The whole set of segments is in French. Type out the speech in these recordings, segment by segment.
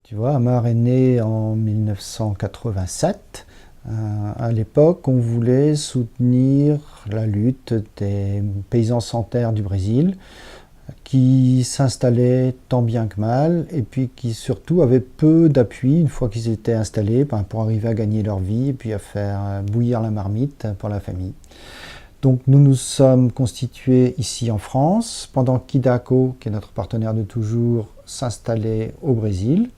Tu vois, Amar est né en 1987. À l'époque, on voulait soutenir la lutte des paysans sans terre du Brésil, qui s'installaient tant bien que mal, et puis qui surtout avaient peu d'appui une fois qu'ils étaient installés, pour arriver à gagner leur vie et puis à faire bouillir la marmite pour la famille. Donc nous nous sommes constitués ici en France, pendant qu'Idaco, qui est notre partenaire de toujours, s'installait au Brésil.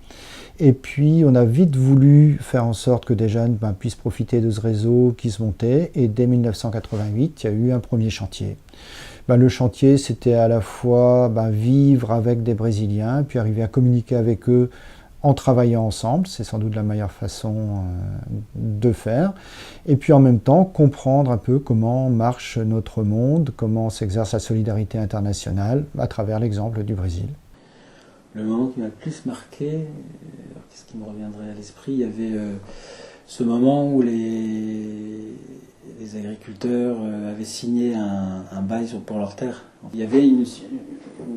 Et puis on a vite voulu faire en sorte que des jeunes puissent profiter de ce réseau qui se montait. Et dès 1988, il y a eu un premier chantier. Le chantier, c'était à la fois vivre avec des Brésiliens, puis arriver à communiquer avec eux en travaillant ensemble, c'est sans doute la meilleure façon de faire, et puis en même temps comprendre un peu comment marche notre monde, comment s'exerce la solidarité internationale à travers l'exemple du Brésil. Le moment qui m'a le plus marqué, qu'est-ce qui me reviendrait à l'esprit, il y avait ce moment où les agriculteurs avaient signé un bail pour leur terre. Il y avait une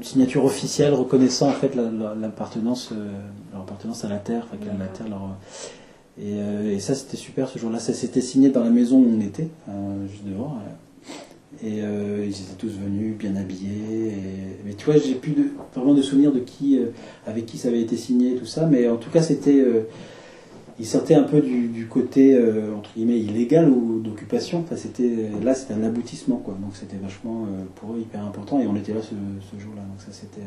signature officielle reconnaissant en fait l'appartenance à la terre, enfin, que la terre leur... Et ça c'était super ce jour-là. Ça s'était signé dans la maison où on était, juste devant. Et ils étaient tous venus bien habillés. Mais tu vois, j'ai plus vraiment de souvenirs de avec qui ça avait été signé, tout ça. Mais en tout cas, c'était... il sortait un peu du côté, entre guillemets, illégal ou d'occupation. Enfin, c'était un aboutissement, quoi. Donc c'était vachement, pour eux, hyper important. Et on était là ce jour-là. Donc ça, c'était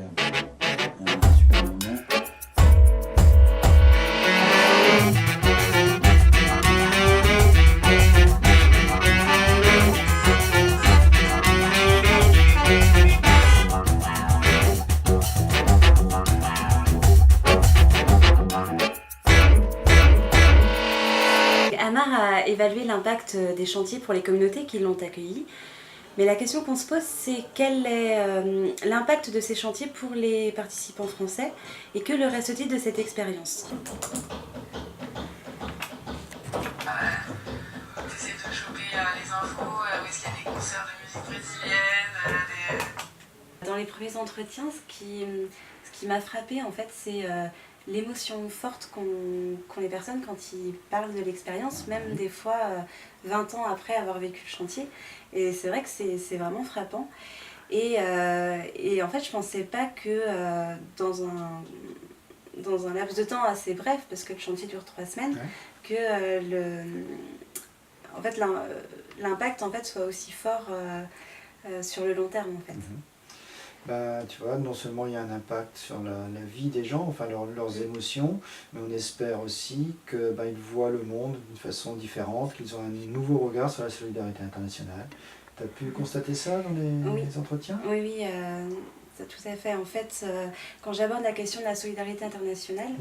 un super moment. Amar a évalué l'impact des chantiers pour les communautés qui l'ont accueilli. Mais la question qu'on se pose, c'est quel est l'impact de ces chantiers pour les participants français et que leur reste-t-il de cette expérience? J'essaie de choper les infos, où est-ce qu'il y a des concerts de musique brésilienne. Dans les premiers entretiens, ce qui m'a frappée, en fait, c'est l'émotion forte qu'ont les personnes quand ils parlent de l'expérience, même des fois 20 ans après avoir vécu le chantier. Et c'est vrai que c'est vraiment frappant. Et en fait, je pensais pas que dans un laps de temps assez bref, parce que le chantier dure 3 semaines, que l'impact en fait, soit aussi fort sur le long terme. En fait. Tu vois, non seulement il y a un impact sur la vie des gens, enfin leurs émotions, mais on espère aussi qu'ils voient le monde d'une façon différente, qu'ils ont un nouveau regard sur la solidarité internationale. Tu as pu constater ça dans les entretiens? Oui, tout à fait. En fait, quand j'aborde la question de la solidarité internationale,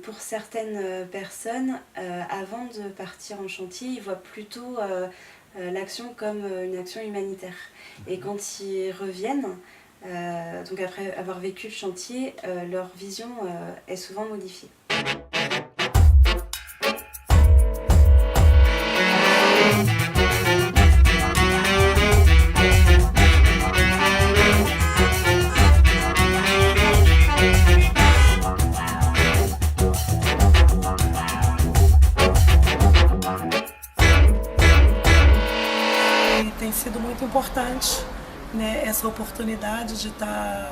pour certaines personnes, avant de partir en chantier, ils voient plutôt l'action comme une action humanitaire. Et quand ils reviennent, donc après avoir vécu le chantier, leur vision est souvent modifiée. Tem sido muito importante, né, essa oportunidade de estar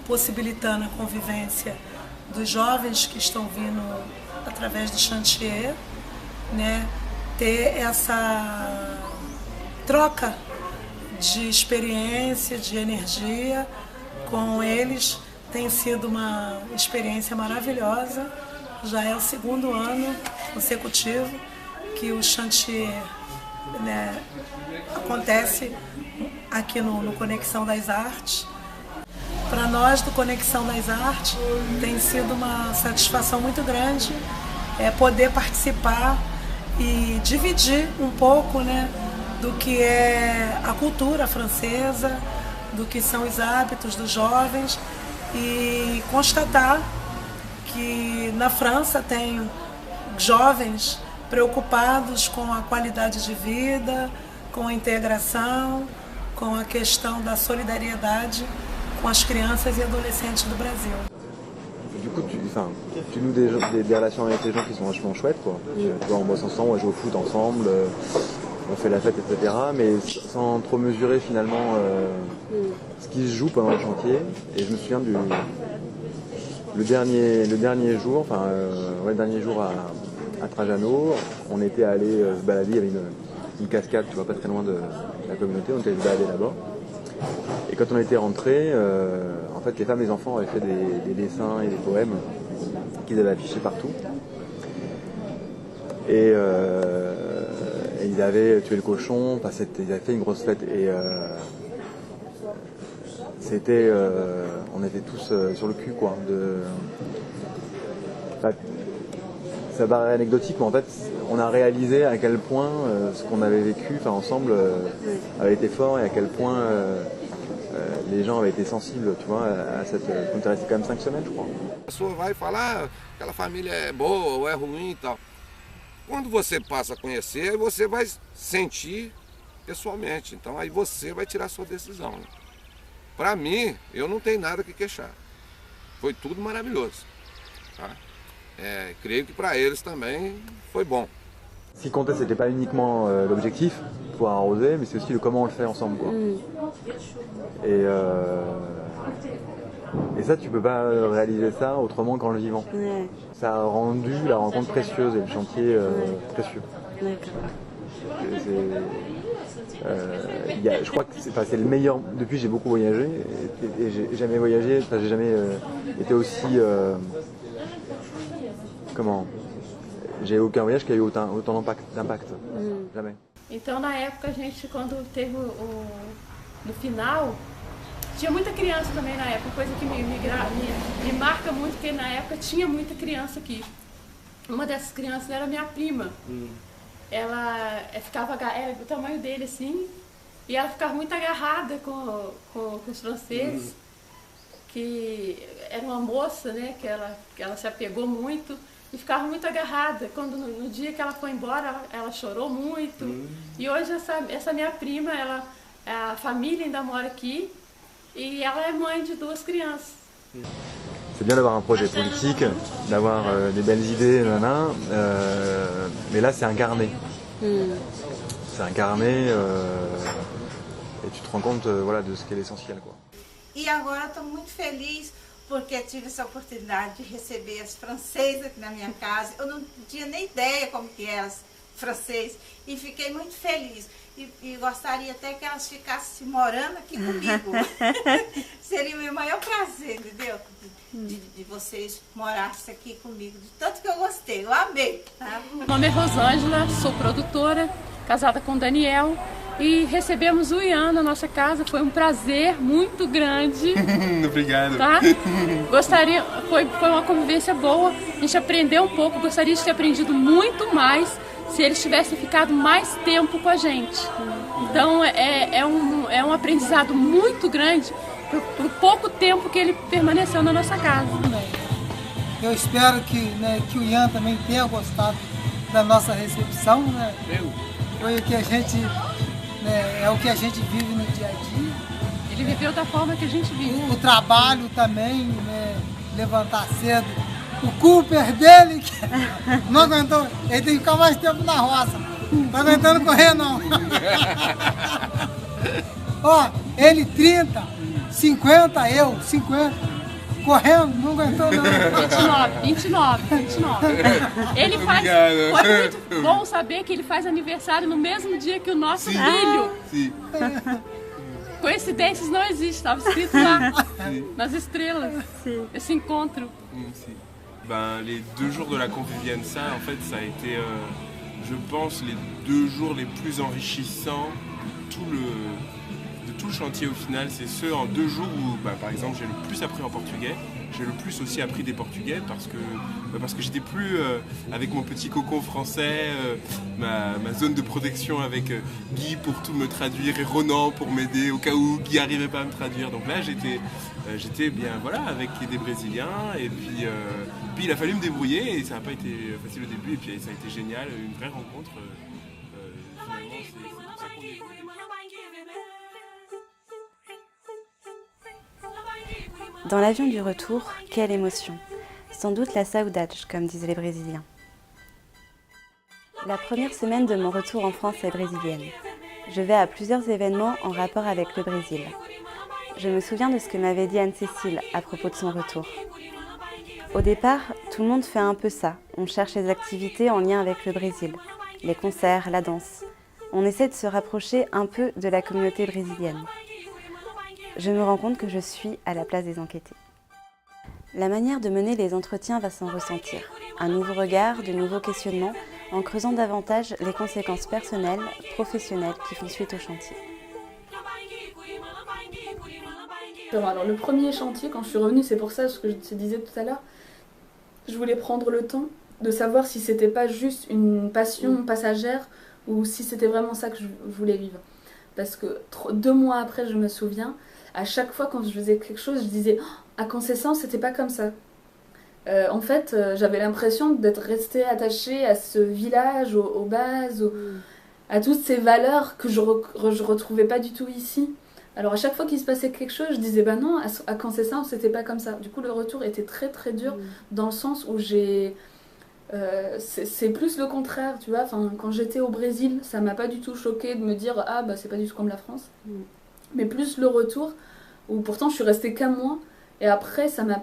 possibilitando a convivência dos jovens que estão vindo através do chantier, né, ter essa troca de experiência, de energia com eles. Tem sido uma experiência maravilhosa, já é o 2º ano consecutivo que o chantier, né, acontece aqui no Conexão das Artes. Para nós do Conexão das Artes tem sido uma satisfação muito grande poder participar e dividir um pouco, né, do que é a cultura francesa, do que são os hábitos dos jovens e constatar que na França tem jovens preocupados com a qualidade de vida, com a integração, com a questão da solidariedade com as crianças e adolescentes do Brasil. du coup, tu noues des relations avec les gens qui sont vachement chouettes, quoi. Tu vois, on bosse ensemble, on joue au foot ensemble, on fait la fête, etc. Mais sans trop mesurer finalement ce qui se joue pendant le chantier. Et je me souviens le dernier jour à Trajano, on était allé se balader, il y avait une cascade, tu vois, pas très loin de la communauté, on était allé se balader là-bas. Et quand on était rentrés, en fait, les femmes et les enfants avaient fait des dessins et des poèmes qu'ils avaient affichés partout. Et ils avaient tué le cochon, ils avaient fait une grosse fête. Et on était tous sur le cul, quoi. Ça paraît anecdotique, mais en fait, on a réalisé à quel point ce qu'on avait vécu, ensemble, avait été fort et à quel point les gens avaient été sensibles, tu vois, à cette. On était resté quand même 5 semaines, je crois. A pessoa vai falar que aquela família é boa ou é ruim e tal. Quando você passa a conhecer, você vai sentir pessoalmente. Então aí você vai tirar a sua decisão. Para mim, eu não tenho nada que queixar. Foi tudo maravilhoso. Tá? Creio que para eles também foi bom. Ce qui comptait, c'était pas uniquement l'objectif, pouvoir arroser, mais c'est aussi le comment on le fait ensemble, quoi. Et ça, tu peux pas réaliser ça autrement qu'en le vivant. Ouais. Ça a rendu la rencontre précieuse et le chantier précieux. D'accord. Je crois que c'est le meilleur. Depuis, j'ai beaucoup voyagé et j'ai jamais voyagé. J'ai jamais été aussi. J'ai aucun voyage qui a eu autant d'impact. Jamais. Então, na época, a gente, quando teve no final, tinha muita criança também na época, coisa que me marca muito, porque na época tinha muita criança aqui. Uma dessas crianças era minha prima. Ela era do tamanho dele assim, e ela ficava muito agarrada com os franceses, que era uma moça, né, que ela se apegou muito. E ficava muito agarrada. Quando no dia que ela foi embora, ela chorou muito. E hoje essa minha prima, a família ainda mora aqui e ela é mãe de 2 crianças. C'est bien d'avoir un projet politique, d'avoir des belles idées, mais là c'est incarné. C'est incarné et tu te rends compte de ce qui est l'essentiel, quoi. E agora estou muito feliz porque tive essa oportunidade de receber as francesas aqui na minha casa. Eu não tinha nem ideia como que eram as francesas e fiquei muito feliz. E gostaria até que elas ficassem morando aqui comigo. Seria o meu maior prazer, entendeu? De vocês morassem aqui comigo, de tanto que eu gostei, eu amei. Tá? Meu nome é Rosângela, sou produtora, casada com o Daniel. E recebemos o Ian na nossa casa, foi um prazer muito grande. Obrigado. Tá? Foi uma convivência boa, a gente aprendeu um pouco, gostaria de ter aprendido muito mais se eles tivessem ficado mais tempo com a gente. Então é um aprendizado muito grande por pouco tempo que ele permaneceu na nossa casa. Eu espero que o Ian também tenha gostado da nossa recepção, né? Foi o que a gente... é o que a gente vive no dia a dia. Ele viveu da forma que a gente vive. O trabalho também, levantar cedo. O Cooper dele, que não aguentou, ele tem que ficar mais tempo na roça. Não tá aguentando correr, não. Ó, ele 30, 50, eu 50. Correndo, não aguentou não. 29. Ele faz. Foi muito bom saber que ele faz aniversário no mesmo dia que o nosso filho. Sim. Coincidências não existem, estava escrito lá, nas estrelas, esse encontro. Les 2 jours de la Convivienza, en fait, ça a été, je pense, les 2 jours les plus enrichissants de tout le chantier au final. C'est ceux en 2 jours où, par exemple, j'ai le plus appris en portugais. J'ai le plus aussi appris des portugais parce que j'étais plus avec mon petit cocon français, ma zone de protection avec Guy pour tout me traduire et Ronan pour m'aider au cas où Guy n'arrivait pas à me traduire. Donc là j'étais bien avec des Brésiliens et puis il a fallu me débrouiller et ça n'a pas été facile au début et puis ça a été génial, une vraie rencontre. Finalement, c'est pour ça qu'on est venu. Dans l'avion du retour, quelle émotion! Sans doute la saudade, comme disent les Brésiliens. La première semaine de mon retour en France est brésilienne. Je vais à plusieurs événements en rapport avec le Brésil. Je me souviens de ce que m'avait dit Anne-Cécile à propos de son retour. Au départ, tout le monde fait un peu ça. On cherche les activités en lien avec le Brésil, les concerts, la danse. On essaie de se rapprocher un peu de la communauté brésilienne. Je me rends compte que je suis à la place des enquêtés. La manière de mener les entretiens va s'en ressentir. Un nouveau regard, de nouveaux questionnements, en creusant davantage les conséquences personnelles, professionnelles qui font suite au chantier. Alors le premier chantier, quand je suis revenue, c'est pour ça ce que je te disais tout à l'heure, je voulais prendre le temps de savoir si c'était pas juste une passion passagère ou si c'était vraiment ça que je voulais vivre. Parce que 2 mois après, je me souviens, à chaque fois quand je faisais quelque chose, je disais oh, à Conceição, c'était pas comme ça. En fait, j'avais l'impression d'être restée attachée à ce village, aux bases, à toutes ces valeurs que je retrouvais pas du tout ici. Alors à chaque fois qu'il se passait quelque chose, je disais bah non, à Conceição, c'était pas comme ça. Du coup, le retour était très très dur dans le sens où j'ai... c'est plus le contraire, tu vois. Enfin, quand j'étais au Brésil, ça m'a pas du tout choqué de me dire ah bah c'est pas du tout comme la France. Mais plus le retour où pourtant je suis restée qu'un mois et après ça m'a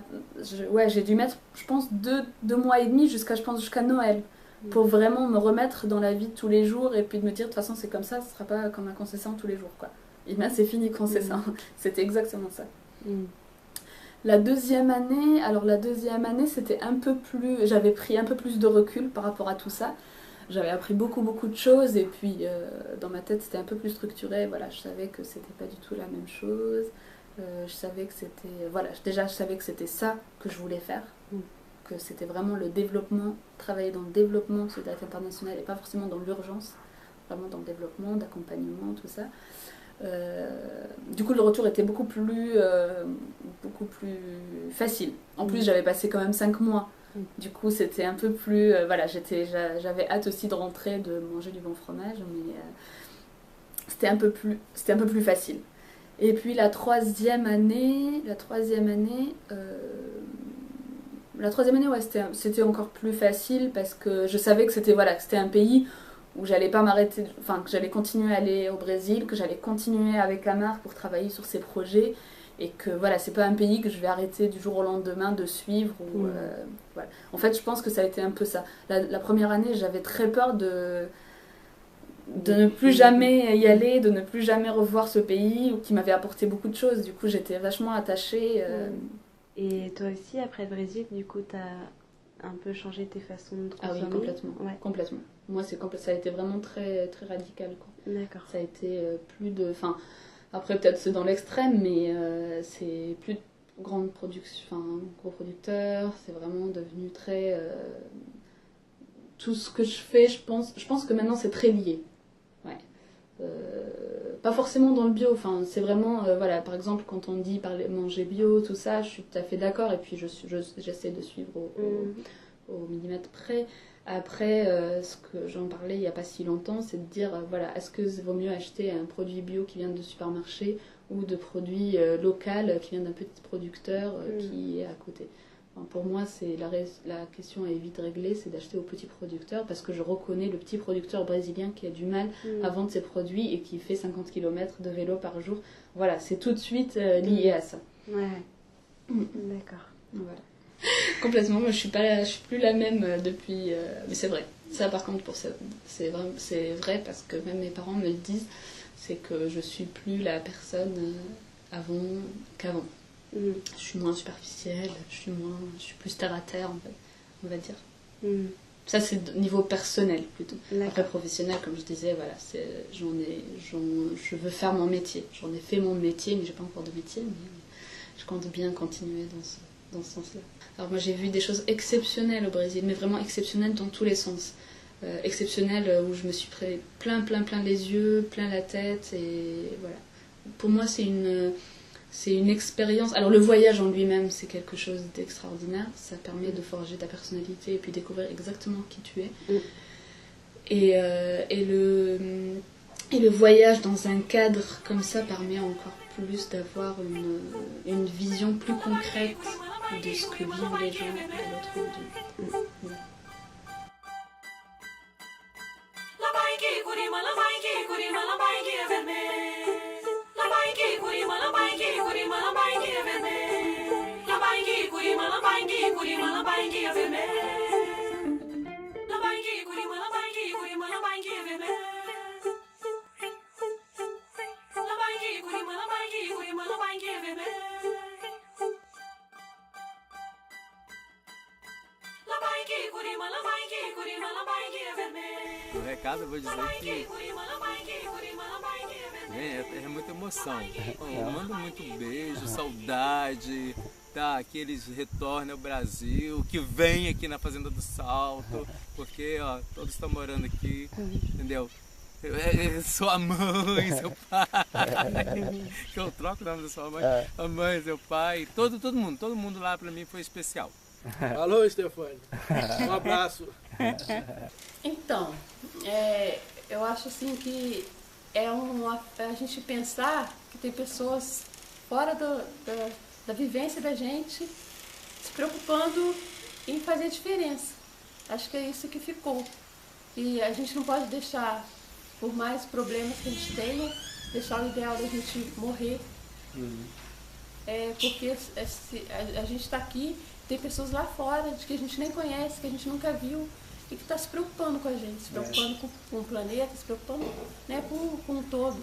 j'ai dû mettre je pense 2 mois et demi jusqu'à Noël pour vraiment me remettre dans la vie de tous les jours et puis de me dire de toute façon c'est comme ça, ce sera pas comme un Conceição tous les jours quoi. Et bien c'est fini Conceição. C'était exactement ça. La deuxième année, c'était un peu plus... J'avais pris un peu plus de recul par rapport à tout ça. J'avais appris beaucoup de choses et puis dans ma tête c'était un peu plus structuré. Voilà, je savais que c'était pas du tout la même chose. Je savais que c'était... Voilà, déjà je savais que c'était ça que je voulais faire. Que c'était vraiment le développement, travailler dans le développement de Solidarité Internationale et pas forcément dans l'urgence. Vraiment dans le développement, d'accompagnement, tout ça. Du coup le retour était beaucoup plus facile. En plus j'avais passé quand même 5 mois. Du coup c'était un peu plus... voilà, j'avais hâte aussi de rentrer, de manger du bon fromage, mais c'était un peu plus facile. Et puis la troisième année, ouais, c'était encore plus facile parce que je savais que c'était un pays où j'allais pas m'arrêter, enfin que j'allais continuer à aller au Brésil, que j'allais continuer avec Amar pour travailler sur ces projets et que voilà, c'est pas un pays que je vais arrêter du jour au lendemain de suivre. Voilà. En fait, je pense que ça a été un peu ça. La première année, j'avais très peur de ne plus jamais y aller, de ne plus jamais revoir ce pays qui m'avait apporté beaucoup de choses. Du coup, j'étais vachement attachée. Et toi aussi, après le Brésil, du coup, t'as un peu changé tes façons de consommer? Ah oui, complètement. Ouais. Complètement. Moi, ça a été vraiment très, très radical. Quoi. D'accord. Ça a été plus de... Enfin, après, peut-être c'est dans l'extrême, mais c'est plus de grande production, enfin, gros producteur. C'est vraiment devenu très... tout ce que je fais, je pense que maintenant, c'est très lié. Ouais. Pas forcément dans le bio, enfin, c'est vraiment... voilà, par exemple, quand on dit manger bio, tout ça, je suis tout à fait d'accord. Et puis, j'essaie de suivre au millimètre près. Après, ce que j'en parlais il n'y a pas si longtemps, c'est de dire, voilà, est-ce que vaut mieux acheter un produit bio qui vient de supermarché ou de produits local qui vient d'un petit producteur qui est à côté. Enfin, pour moi, la question est vite réglée, c'est d'acheter au petit producteur parce que je reconnais le petit producteur brésilien qui a du mal à vendre ses produits et qui fait 50 km de vélo par jour. Voilà, c'est tout de suite lié à ça. Ouais. D'accord. Voilà. Complètement, moi je suis plus la même depuis, mais c'est vrai. Ça par contre c'est vrai parce que même mes parents me le disent, c'est que je suis plus la personne qu'avant. Je suis moins superficielle, je suis plus terre à terre en fait, on va dire. Ça c'est niveau personnel plutôt. Après professionnel, comme je disais, voilà, je veux faire mon métier. J'en ai fait mon métier, mais j'ai pas encore de métier, mais je compte bien continuer dans ce sens-là. Alors moi j'ai vu des choses exceptionnelles au Brésil, mais vraiment exceptionnelles dans tous les sens. Exceptionnelles où je me suis pris plein les yeux, plein la tête, et voilà. Pour moi c'est une expérience. Alors le voyage en lui-même c'est quelque chose d'extraordinaire, ça permet de forger ta personnalité et puis découvrir exactement qui tu es. Et le voyage dans un cadre comme ça permet encore plus d'avoir une vision plus concrète de ce que vivent les gens de l'autre bout du... O recado eu vou dizer que é muita emoção. Eu mando muito beijo, saudade, tá? Que eles retornem ao Brasil, que venham aqui na Fazenda do Salto, porque ó, todos estão morando aqui, entendeu? Sua mãe, seu pai, que eu troco o nome da sua mãe, a mãe, seu pai, todo mundo lá pra mim foi especial. Alô, Stefani, um abraço. Então, eu acho assim que a gente pensar que tem pessoas fora da vivência da gente se preocupando em fazer diferença. Acho que é isso que ficou. E a gente não pode deixar, por mais problemas que a gente tenha, deixar o ideal da gente morrer. Porque a gente está aqui, tem pessoas lá fora que a gente nem conhece, que a gente nunca viu e que está se preocupando com a gente, se preocupando com o planeta, se preocupando, né, com o todo.